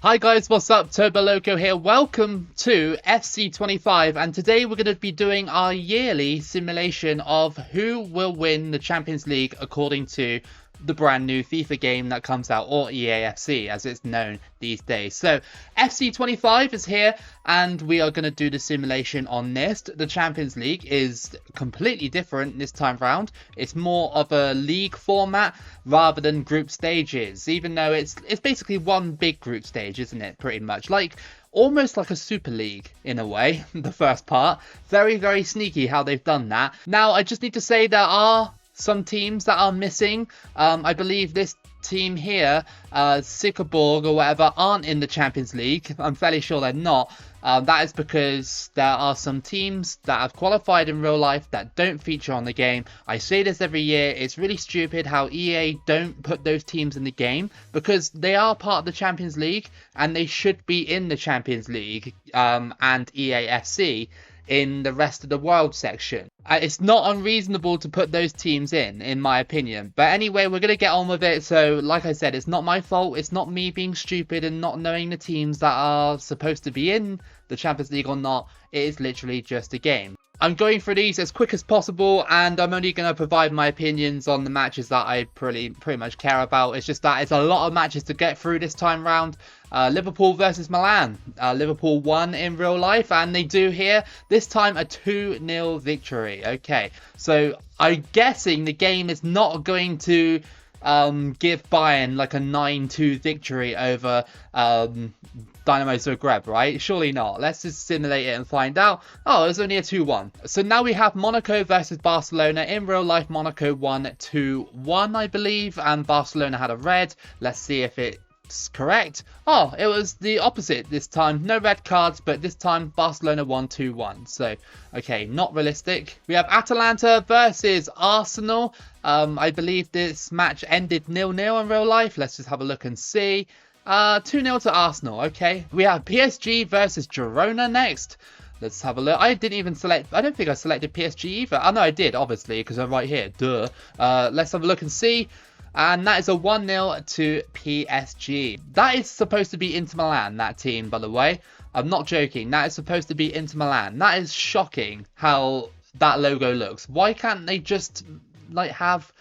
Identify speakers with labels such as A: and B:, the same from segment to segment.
A: Hi guys, what's up? Toboloco here. Welcome to FC25, and today we're going to be doing our yearly simulation of who will win the Champions League according to the brand new FIFA game that comes out, or EAFC as it's known these days. So FC25 is here and we are going to do the simulation on this. The Champions League is completely different this time round. It's more of a league format rather than group stages, even though it's basically one big group stage, isn't it? Pretty much like almost like a Super League in a way. The first part, very sneaky how they've done that. Now I just need to say there are some teams that are missing. I believe this team here, Sickerborg or whatever, aren't in the Champions League. I'm fairly sure they're not. That is because there are some teams that have qualified in real life that don't feature on the game. I say this every year. It's really stupid how EA don't put those teams in the game, because they are part of the Champions League and they should be in the Champions League and EAFC in the rest of the world section. It's not unreasonable to put those teams in my opinion. But anyway, we're going to get on with it. So like I said, it's not my fault. It's not me being stupid and not knowing the teams that are supposed to be in the Champions League or not. It is literally just a game. I'm going through these as quick as possible, and I'm only going to provide my opinions on the matches that I pretty much care about. It's just that it's a lot of matches to get through this time round. Liverpool versus Milan. Liverpool won in real life, and they do here this time a 2-0 victory. Okay, so I'm guessing the game is not going to give Bayern like a 9-2 victory over Dynamo Zagreb, right? Surely not. Let's just simulate it and find out. Oh, it was only a 2-1. So now we have Monaco versus Barcelona. In real life, Monaco won 2-1, I believe, and Barcelona had a red. Let's see if it's correct. Oh, it was the opposite this time. No red cards, but this time Barcelona won 2-1. So, okay, not realistic. We have Atalanta versus Arsenal. I believe this match ended 0-0 in real life. Let's just have a look and see. 2-0 to Arsenal. Okay, we have PSG versus Girona next. Let's have a look. I didn't even select. I don't think I selected PSG either. Oh no, I did, obviously, because I'm right here. Duh. Let's have a look and see. And that is a 1-0 to PSG. That is supposed to be Inter Milan, that team, by the way. I'm not joking. That is supposed to be Inter Milan. That is shocking how that logo looks. Why can't they just like have,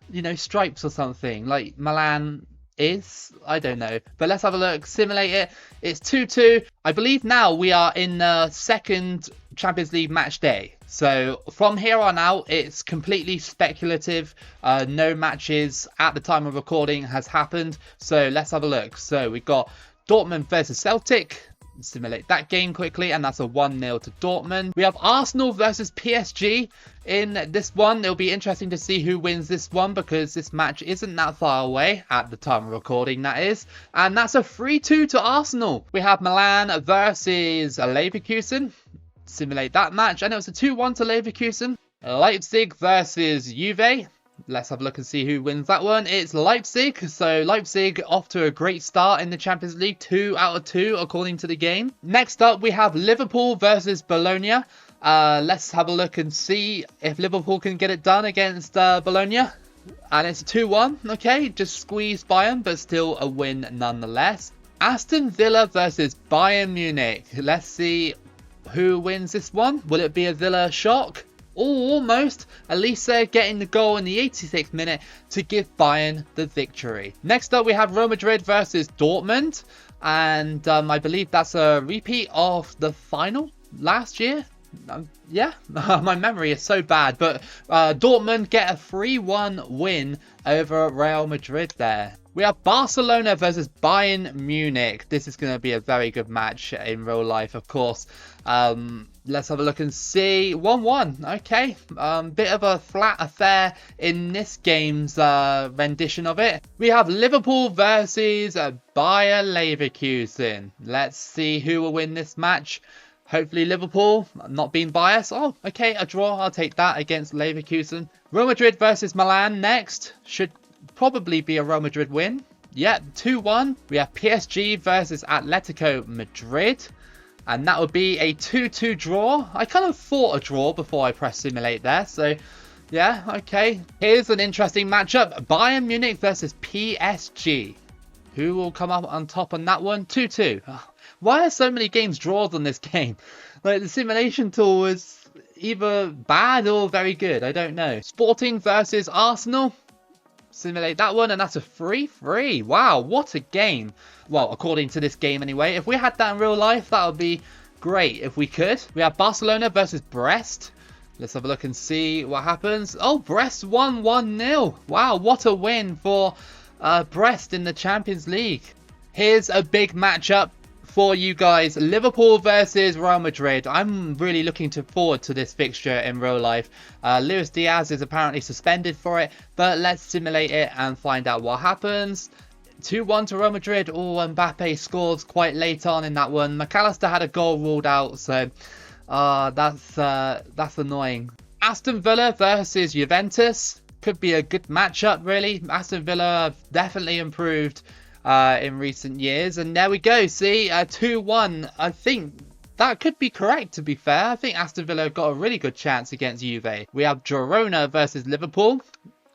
A: you know, stripes or something like Milan is? I don't know, but let's have a look. Simulate it. It's 2-2. I believe now we are in the second Champions League match day, so from here on out it's completely speculative. No matches at the time of recording has happened, so let's have a look. So we've got Dortmund versus Celtic. Simulate that game quickly, and that's a 1-0 to Dortmund. We have Arsenal versus PSG in this one. It'll be interesting to see who wins this one, because this match isn't that far away at the time of recording, that is. And that's a 3-2 to Arsenal. We have Milan versus Leverkusen. Simulate that match, and it was a 2-1 to Leverkusen. Leipzig versus Juve. Let's have a look and see who wins that one. It's Leipzig. So Leipzig off to a great start in the Champions League. 2 out of 2 according to the game. Next up we have Liverpool versus Bologna. Let's have a look and see if Liverpool can get it done against Bologna. And it's a 2-1. Okay, just squeezed Bayern, but still a win nonetheless. Aston Villa versus Bayern Munich. Let's see who wins this one. Will it be a Villa shock? Oh, almost. Elisa getting the goal in the 86th minute to give Bayern the victory. Next up we have Real Madrid versus Dortmund, and I believe that's a repeat of the final last year. Yeah, my memory is so bad, but Dortmund get a 3-1 win over Real Madrid there. We have Barcelona versus Bayern Munich. This is going to be a very good match in real life, of course. Let's have a look and see. 1-1. Okay. Bit of a flat affair in this game's rendition of it. We have Liverpool versus Bayer Leverkusen. Let's see who will win this match. Hopefully Liverpool, not being biased. Oh, okay, a draw. I'll take that against Leverkusen. Real Madrid versus Milan next. Should probably be a Real Madrid win. Yeah, 2-1. We have PSG versus Atletico Madrid. And that would be a 2-2 draw. I kind of thought a draw before I pressed simulate there. So, yeah, okay. Here's an interesting matchup. Bayern Munich versus PSG. Who will come up on top on that one? 2-2. Why are so many games draws on this game? Like, the simulation tool is either bad or very good. I don't know. Sporting versus Arsenal. Simulate that one, and that's a 3-3. Wow, what a game. Well, according to this game anyway. If we had that in real life, that would be great if we could. We have Barcelona versus Brest. Let's have a look and see what happens. Oh, Brest won 1-0. Wow, what a win for Brest in the Champions League. Here's a big matchup for you guys. Liverpool versus Real Madrid. I'm really looking forward to this fixture in real life. Luis Diaz is apparently suspended for it, but let's simulate it and find out what happens. 2-1 to Real Madrid. Oh, Mbappe scores quite late on in that one. McAllister had a goal ruled out, so that's annoying. Aston Villa versus Juventus. Could be a good matchup, really. Aston Villa have definitely improved in recent years. And there we go. See, 2-1. I think that could be correct, to be fair. I think Aston Villa got a really good chance against Juve. We have Girona versus Liverpool.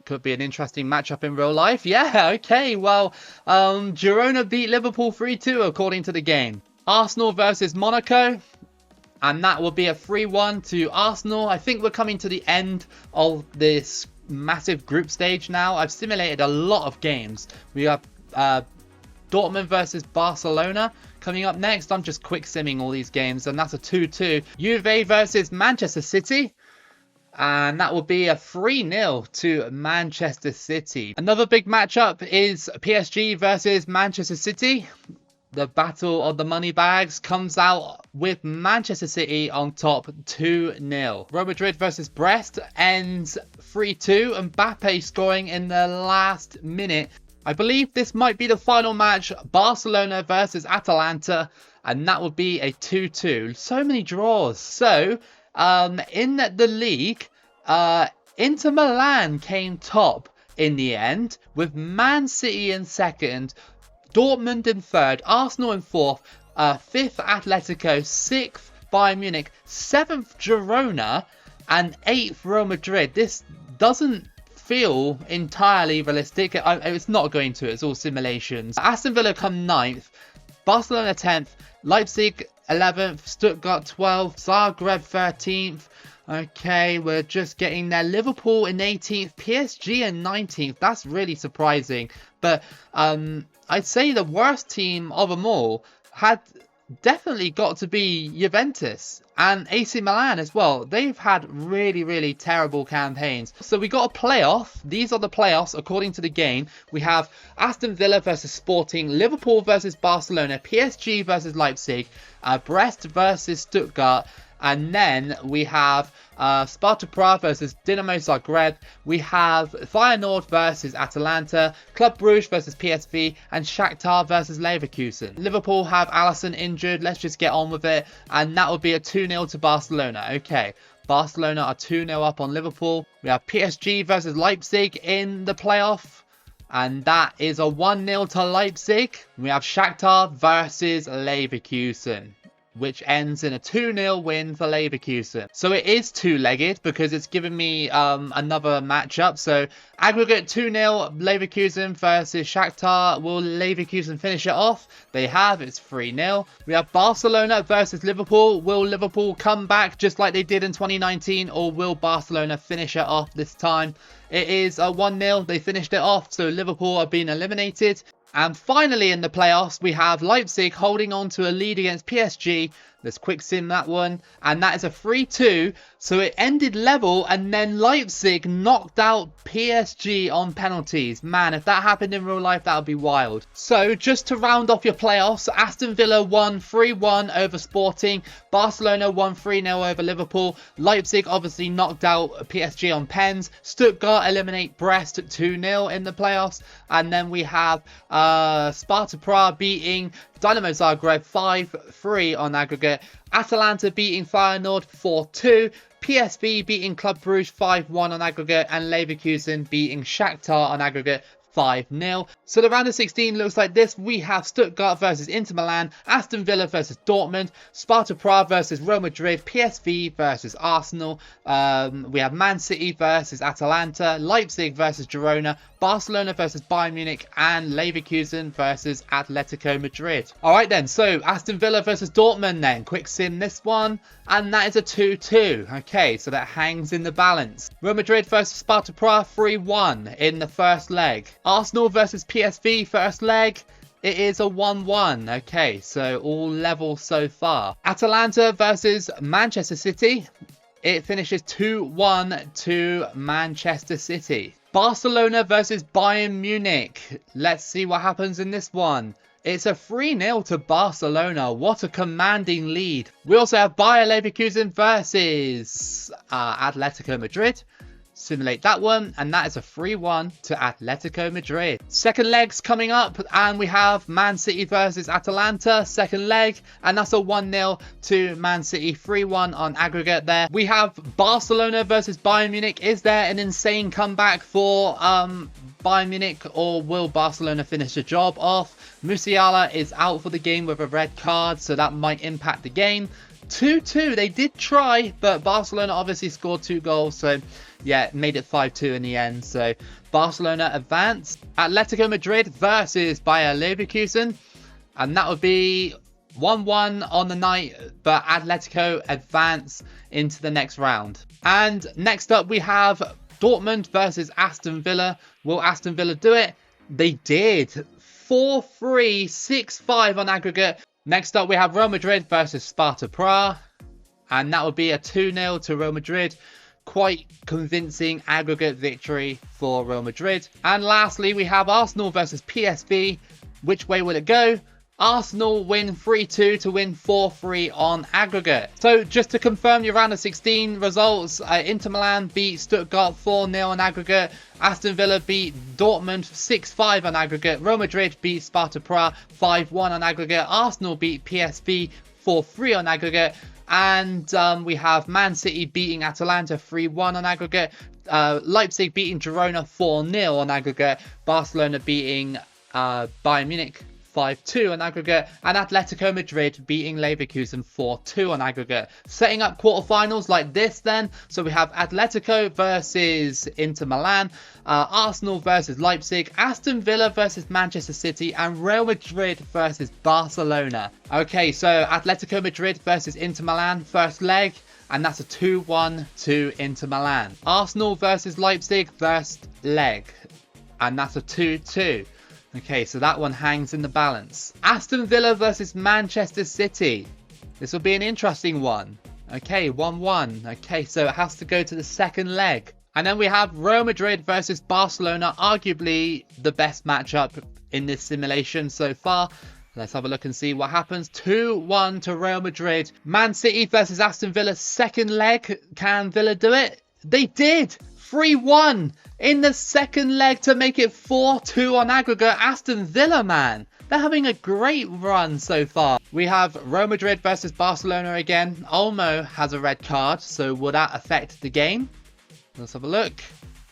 A: Could be an interesting matchup in real life. Yeah, okay. Well, Girona beat Liverpool 3-2 according to the game. Arsenal versus Monaco. And that will be a 3-1 to Arsenal. I think we're coming to the end of this massive group stage now. I've simulated a lot of games. We have Dortmund versus Barcelona coming up next. I'm just quick simming all these games, and that's a 2-2. Juve versus Manchester City. And that will be a 3-0 to Manchester City. Another big matchup is PSG versus Manchester City. The battle of the money bags comes out with Manchester City on top 2-0. Real Madrid versus Brest ends 3-2. Mbappe scoring in the last minute. I believe this might be the final match. Barcelona versus Atalanta. And that would be a 2-2. So many draws. So, in the league, Inter Milan came top in the end, with Man City in second, Dortmund in third, Arsenal in fourth, fifth Atletico, sixth Bayern Munich, seventh Girona, and eighth Real Madrid. This doesn't feel entirely realistic. It's not going to. It's all simulations. Aston Villa come ninth, Barcelona 10th, Leipzig 11th, Stuttgart 12th, Zagreb 13th. Okay, we're just getting there. Liverpool in 18th, PSG in 19th. That's really surprising. But I'd say the worst team of them all had definitely got to be Juventus and AC Milan as well. They've had really, really terrible campaigns. So we got a playoff. These are the playoffs according to the game. We have Aston Villa versus Sporting, Liverpool versus Barcelona, PSG versus Leipzig, Brest versus Stuttgart. And then we have Sparta Prague versus Dinamo Zagreb. We have Feyenoord versus Atalanta, Club Brugge versus PSV, and Shakhtar versus Leverkusen. Liverpool have Alisson injured. Let's just get on with it. And that would be a 2-0 to Barcelona. Okay, Barcelona are 2-0 up on Liverpool. We have PSG versus Leipzig in the playoff. And that is a 1-0 to Leipzig. We have Shakhtar versus Leverkusen, which ends in a 2-0 win for Leverkusen. So it is two-legged because it's given me another matchup. So aggregate 2-0 Leverkusen versus Shakhtar. Will Leverkusen finish it off? They have. It's 3-0. We have Barcelona versus Liverpool. Will Liverpool come back just like they did in 2019, or will Barcelona finish it off this time? It is a 1-0. They finished it off, so Liverpool are being eliminated. And finally in the playoffs, we have Leipzig holding on to a lead against PSG. Let's quick sim that one. And that is a 3-2. So it ended level, and then Leipzig knocked out PSG on penalties. Man, if that happened in real life, that would be wild. So just to round off your playoffs, Aston Villa won 3-1 over Sporting. Barcelona won 3-0 over Liverpool. Leipzig obviously knocked out PSG on pens. Stuttgart eliminate Brest 2-0 in the playoffs. And then we have Sparta Prague beating Dinamo Zagreb 5-3 on aggregate. Atalanta beating Feyenoord 4-2. PSV beating Club Brugge 5-1 on aggregate. And Leverkusen beating Shakhtar on aggregate 5-0. So the round of 16 looks like this. We have Stuttgart versus Inter Milan, Aston Villa versus Dortmund, Sparta Prague versus Real Madrid, PSV versus Arsenal. We have Man City versus Atalanta, Leipzig versus Girona, Barcelona versus Bayern Munich, and Leverkusen versus Atletico Madrid. Alright then, so Aston Villa versus Dortmund then. Quick sim this one, and that is a 2-2. Okay, so that hangs in the balance. Real Madrid versus Sparta Prague, 3-1 in the first leg. Arsenal versus PSV, first leg. It is a 1-1. Okay, so all level so far. Atalanta versus Manchester City. It finishes 2-1 to Manchester City. Barcelona versus Bayern Munich. Let's see what happens in this one. It's a 3-0 to Barcelona. What a commanding lead. We also have Bayer Leverkusen versus Atletico Madrid. Simulate that one, and that is a 3-1 to Atletico Madrid. Second leg's coming up, and we have Man City versus Atalanta, second leg, and that's a 1-0 to Man City, 3-1 on aggregate there. We have Barcelona versus Bayern Munich. Is there an insane comeback for Bayern Munich, or will Barcelona finish the job off? Musiala is out for the game with a red card, so that might impact the game. 2-2, they did try, but Barcelona obviously scored 2 goals, so yeah, made it 5-2 in the end. So Barcelona advance. Atletico Madrid versus Bayer Leverkusen, and that would be 1-1 on the night, but Atletico advance into the next round. And next up we have Dortmund versus Aston Villa. Will Aston Villa do it? They did. 4-3, 6-5 on aggregate. Next up we have Real Madrid versus Sparta Prague, and that would be a 2-0 to Real Madrid. Quite convincing aggregate victory for Real Madrid. And lastly we have Arsenal versus PSV. Which way will it go? Arsenal win 3-2 to win 4-3 on aggregate. So just to confirm your round of 16 results, Inter Milan beat Stuttgart 4-0 on aggregate. Aston Villa beat Dortmund 6-5 on aggregate. Real Madrid beat Sparta Prague 5-1 on aggregate. Arsenal beat PSV 4-3 on aggregate. And we have Man City beating Atalanta 3-1 on aggregate. Leipzig beating Girona 4-0 on aggregate. Barcelona beating Bayern Munich 5-2 on aggregate, and Atletico Madrid beating Leverkusen 4-2 on aggregate. Setting up quarterfinals like this then, so we have Atletico versus Inter Milan, Arsenal versus Leipzig, Aston Villa versus Manchester City, and Real Madrid versus Barcelona. Okay, so Atletico Madrid versus Inter Milan, first leg, and that's a 2-1 to Inter Milan. Arsenal versus Leipzig, first leg, and that's a 2-2. Okay, so that one hangs in the balance. Aston Villa versus Manchester City. This will be an interesting one. Okay, 1-1. Okay, so it has to go to the second leg. And then we have Real Madrid versus Barcelona, arguably the best matchup in this simulation so far. Let's have a look and see what happens. 2-1 to Real Madrid. Man City versus Aston Villa, second leg. Can Villa do it? They did! 3-1 in the second leg to make it 4-2 on aggregate. Aston Villa, man, they're having a great run so far. We have Real Madrid versus Barcelona again. Olmo has a red card, so will that affect the game? Let's have a look.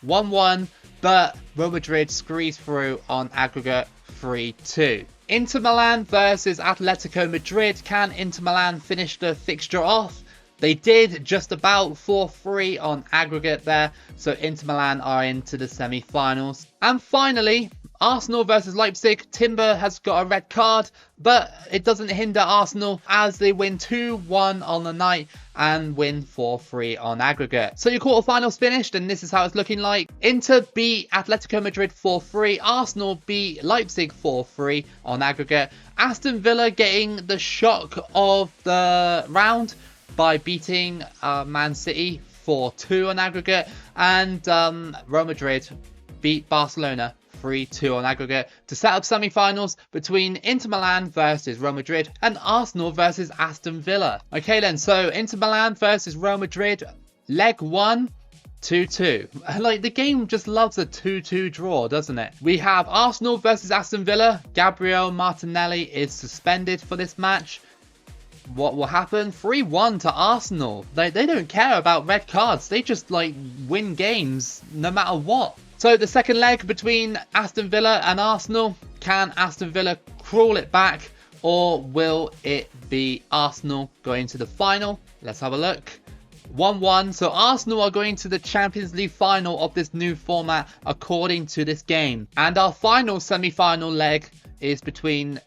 A: 1-1, but Real Madrid squeeze through on aggregate 3-2. Inter Milan versus Atletico Madrid. Can Inter Milan finish the fixture off? They did, just about 4-3 on aggregate there. So Inter Milan are into the semi-finals. And finally, Arsenal versus Leipzig. Timber has got a red card, but it doesn't hinder Arsenal as they win 2-1 on the night and win 4-3 on aggregate. So your quarterfinals finished, and this is how it's looking like. Inter beat Atletico Madrid 4-3. Arsenal beat Leipzig 4-3 on aggregate. Aston Villa getting the shock of the round by beating Man City 4-2 on aggregate, and Real Madrid beat Barcelona 3-2 on aggregate to set up semi-finals between Inter Milan versus Real Madrid and Arsenal versus Aston Villa. Okay then, so Inter Milan versus Real Madrid, leg 1, 2-2. Like, the game just loves a 2-2 draw, doesn't it? We have Arsenal versus Aston Villa. Gabriel Martinelli is suspended for this match. What will happen? 3-1 to Arsenal. They don't care about red cards. They just like win games no matter what. So the second leg between Aston Villa and Arsenal. Can Aston Villa crawl it back, or will it be Arsenal going to the final? Let's have a look. 1-1. So Arsenal are going to the Champions League final of this new format according to this game. And our final semi-final leg is between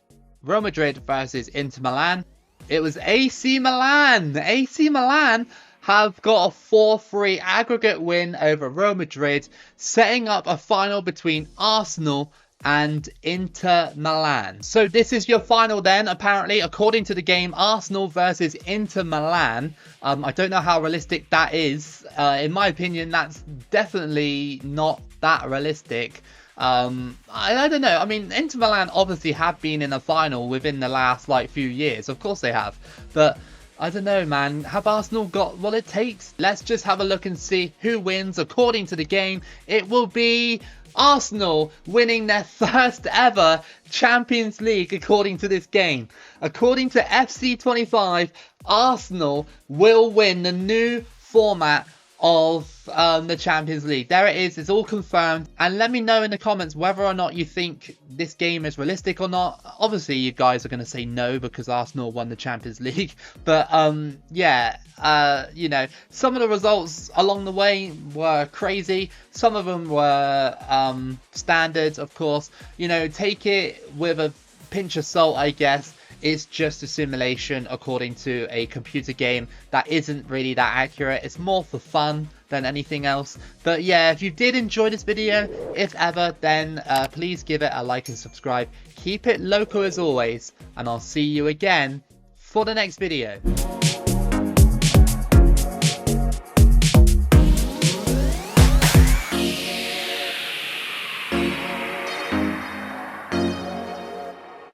A: Real Madrid versus Inter Milan. It was AC Milan. AC Milan have got a 4-3 aggregate win over Real Madrid, setting up a final between Arsenal and Inter Milan. So this is your final then, apparently, according to the game, Arsenal versus Inter Milan. I don't know how realistic that is. In my opinion, that's definitely not that realistic. I don't know. I mean, Inter Milan obviously have been in a final within the last few years. Of course they have. But I don't know, man. Have Arsenal got what it takes? Let's just have a look and see who wins. According to the game, it will be Arsenal winning their first ever Champions League according to this game. According to FC25, Arsenal will win the new format of the Champions League. There it is. It's all confirmed. And let me know in the comments whether or not you think this game is realistic or not. Obviously, you guys are going to say no because Arsenal won the Champions League. But yeah, you know, some of the results along the way were crazy. Some of them were standards, of course. You know, take it with a pinch of salt, I guess. It's just a simulation according to a computer game that isn't really that accurate. It's more for fun than anything else. But yeah, if you did enjoy this video, if ever, then please give it a like and subscribe. Keep it loco as always, and I'll see you again for the next video.